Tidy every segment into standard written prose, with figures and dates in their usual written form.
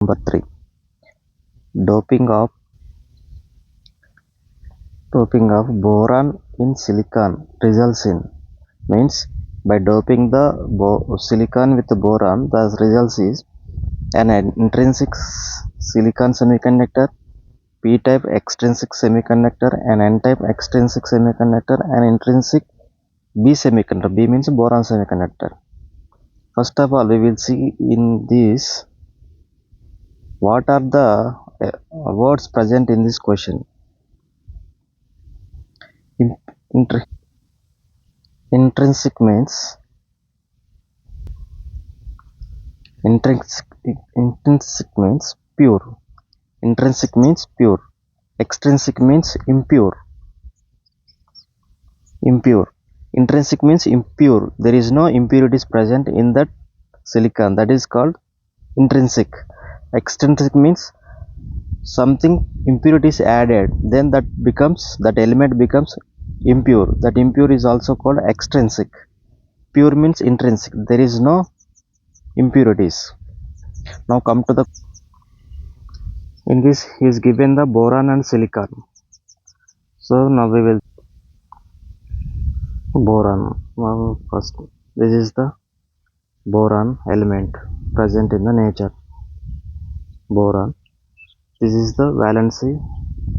Number 3. Doping of boron in silicon results in, means by doping the silicon with boron, the results is an intrinsic silicon semiconductor, p-type extrinsic semiconductor, an n-type extrinsic semiconductor, and intrinsic b semiconductor. B means boron semiconductor. First of all, we will see in this what are the words present in this question. Intrinsic means pure. Intrinsic means pure. Extrinsic means impure. Intrinsic means impure. There is no impurities present in that silicon. That is called intrinsic. Extrinsic means something impurities added, then that element becomes impure. That impure is also called extrinsic. Pure means intrinsic. There is no impurities. Now come to the, in this he is given the boron and silicon. So now we will boron. Now first, this is the boron element present in the nature. Boron, this is the valency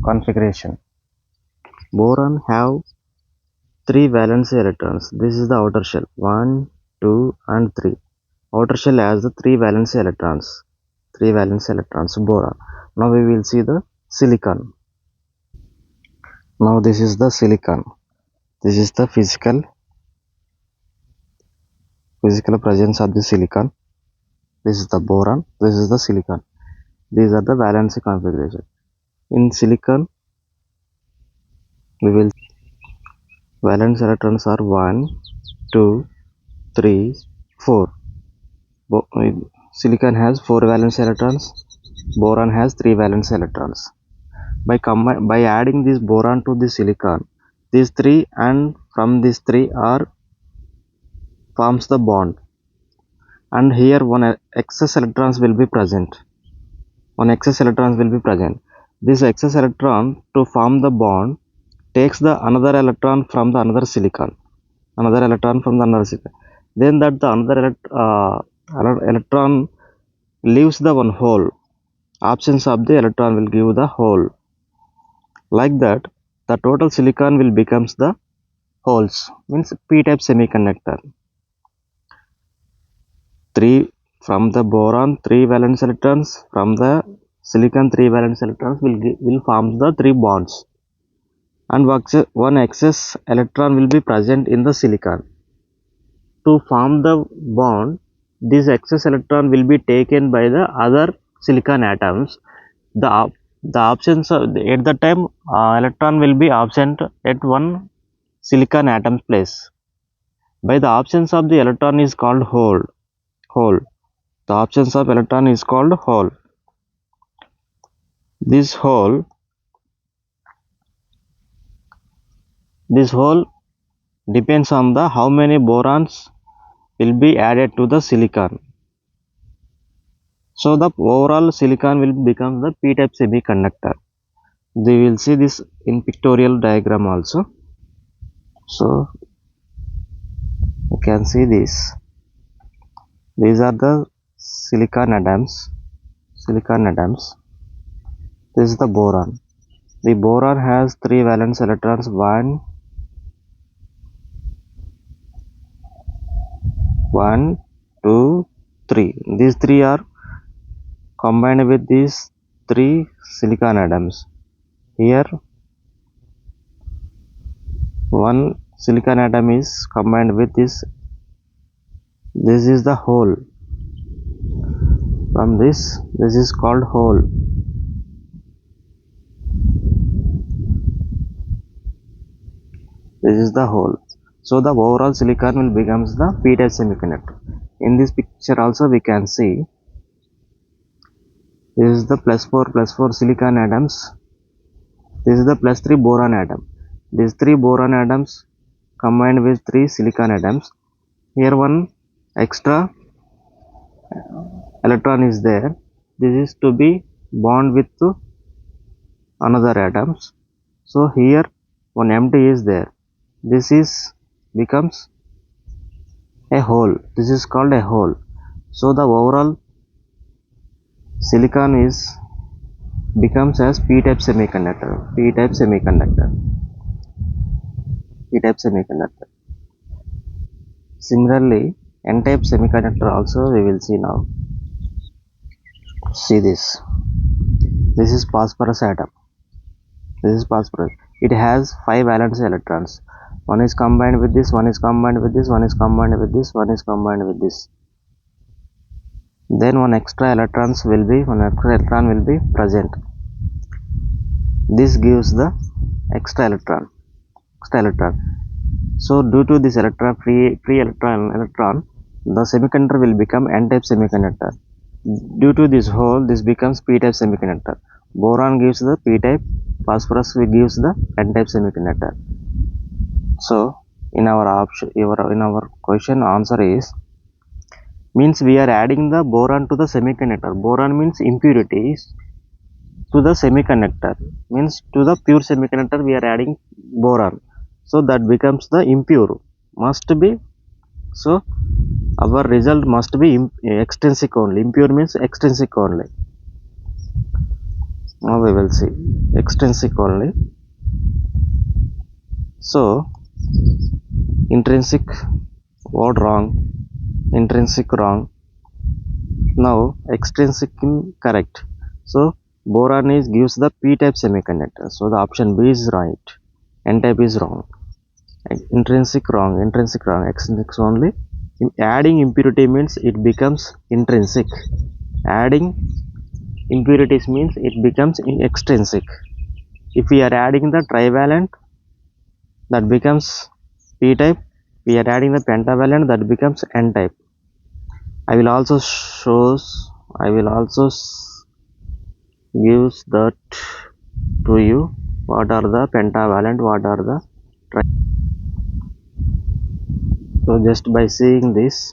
configuration. Boron have 3 valency electrons. This is the outer shell, 1, 2 and 3. Outer shell has the 3 valency electrons. Boron. Now we will see the silicon. Now this is the silicon. This is the physical presence of the silicon. This is the boron. This is the silicon. These are the valency configuration. In silicon, we will valence electrons are 1, 2, 3, 4. Silicon has 4 valence electrons. Boron has 3 valence electrons. By adding this boron to the silicon, these 3 and from these 3 are forms the bond, and here one excess electrons will be present. This excess electron, to form the bond, takes the another electron from the another silicon. Then that the another electron leaves the one hole. Absence of the electron will give the hole. Like that, the total silicon will becomes the holes, means p-type semiconductor. 3 from the boron, 3 valence electrons, from the silicon 3 valence electrons will form the 3 bonds, and one excess electron will be present in the silicon. To form the bond, this excess electron will be taken by the other silicon atoms. The absence of, at the time electron will be absent at one silicon atom place. By the absence of the electron is called hole. The absence of electron is called hole. This hole depends on the how many borons will be added to the silicon. So the overall silicon will become the p-type semiconductor. We will see this in pictorial diagram also. So you can see this. These are the silicon atoms. This is the boron. The boron has 3 valence electrons, 1, 2, 3. These 3 are combined with these 3 silicon atoms. Here one silicon atom is combined with this. This is the hole. From this is called hole. This is the hole. So the overall silicon will becomes the p-type semiconductor. In this picture also we can see, this is the +4 silicon atoms. This is the +3 boron atom. These 3 boron atoms combined with 3 silicon atoms. Here one extra electron is there. this is to be bond with another atoms. So here one empty is there. This is becomes a hole. This is called a hole. So the overall silicon is becomes as p-type semiconductor. P-type semiconductor. P-type semiconductor. Similarly, n-type semiconductor also we will see now. See this. This is phosphorus atom. This is phosphorus. It has 5 valence electrons. One is combined with this, one is combined with this, one is combined with this, one is combined with this. Then one extra electron will be present. This gives the extra electron. So due to this free electron, the semiconductor will become n-type semiconductor. Due to this hole, this becomes p-type semiconductor. Boron gives the p-type, phosphorus gives the n-type semiconductor. So in our question answer is, means we are adding the boron to the semiconductor. Boron means impurities to the semiconductor, means to the pure semiconductor we are adding boron. So that becomes the impure, must be. So our result must be extrinsic only. Impure means extrinsic only. Now we will see extrinsic only. So intrinsic, what wrong? Intrinsic wrong. Now extrinsic correct. So boron gives the p-type semiconductor. So the option B is right. N-type is wrong. Intrinsic wrong. Extrinsic only. Adding impurity means it becomes intrinsic. Adding impurities means it becomes extrinsic. If we are adding the trivalent, that becomes p-type. We are adding the pentavalent, that becomes n-type. I will also gives that to you. What are the pentavalent? What are the so just by seeing this,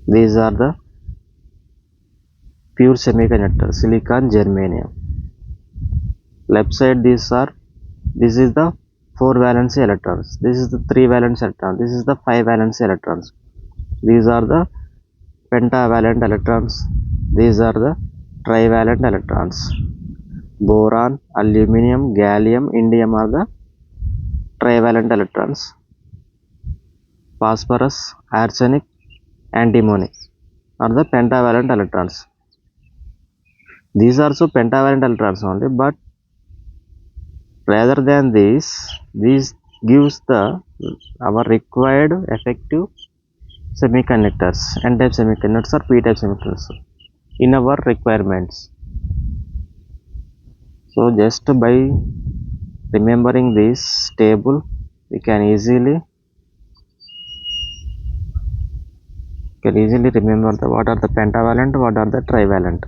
these are the pure semiconductor, silicon, germanium. Left side this is the 4 valence electrons. This is the 3 valence electrons. This is the 5 valence electrons. These are the pentavalent electrons. These are the trivalent electrons. Boron, aluminum, gallium, indium are the trivalent electrons. Phosphorus, arsenic, antimony are the pentavalent electrons. These are also pentavalent electrons only, but rather than this gives the our required effective semiconductors, n-type semiconductors or p-type semiconductors in our requirements. So just by remembering this table, we can easily remember what are the pentavalent, what are the trivalent.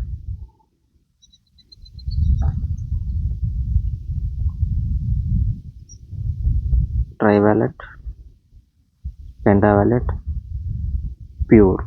Trivalent, pentavalent, pure.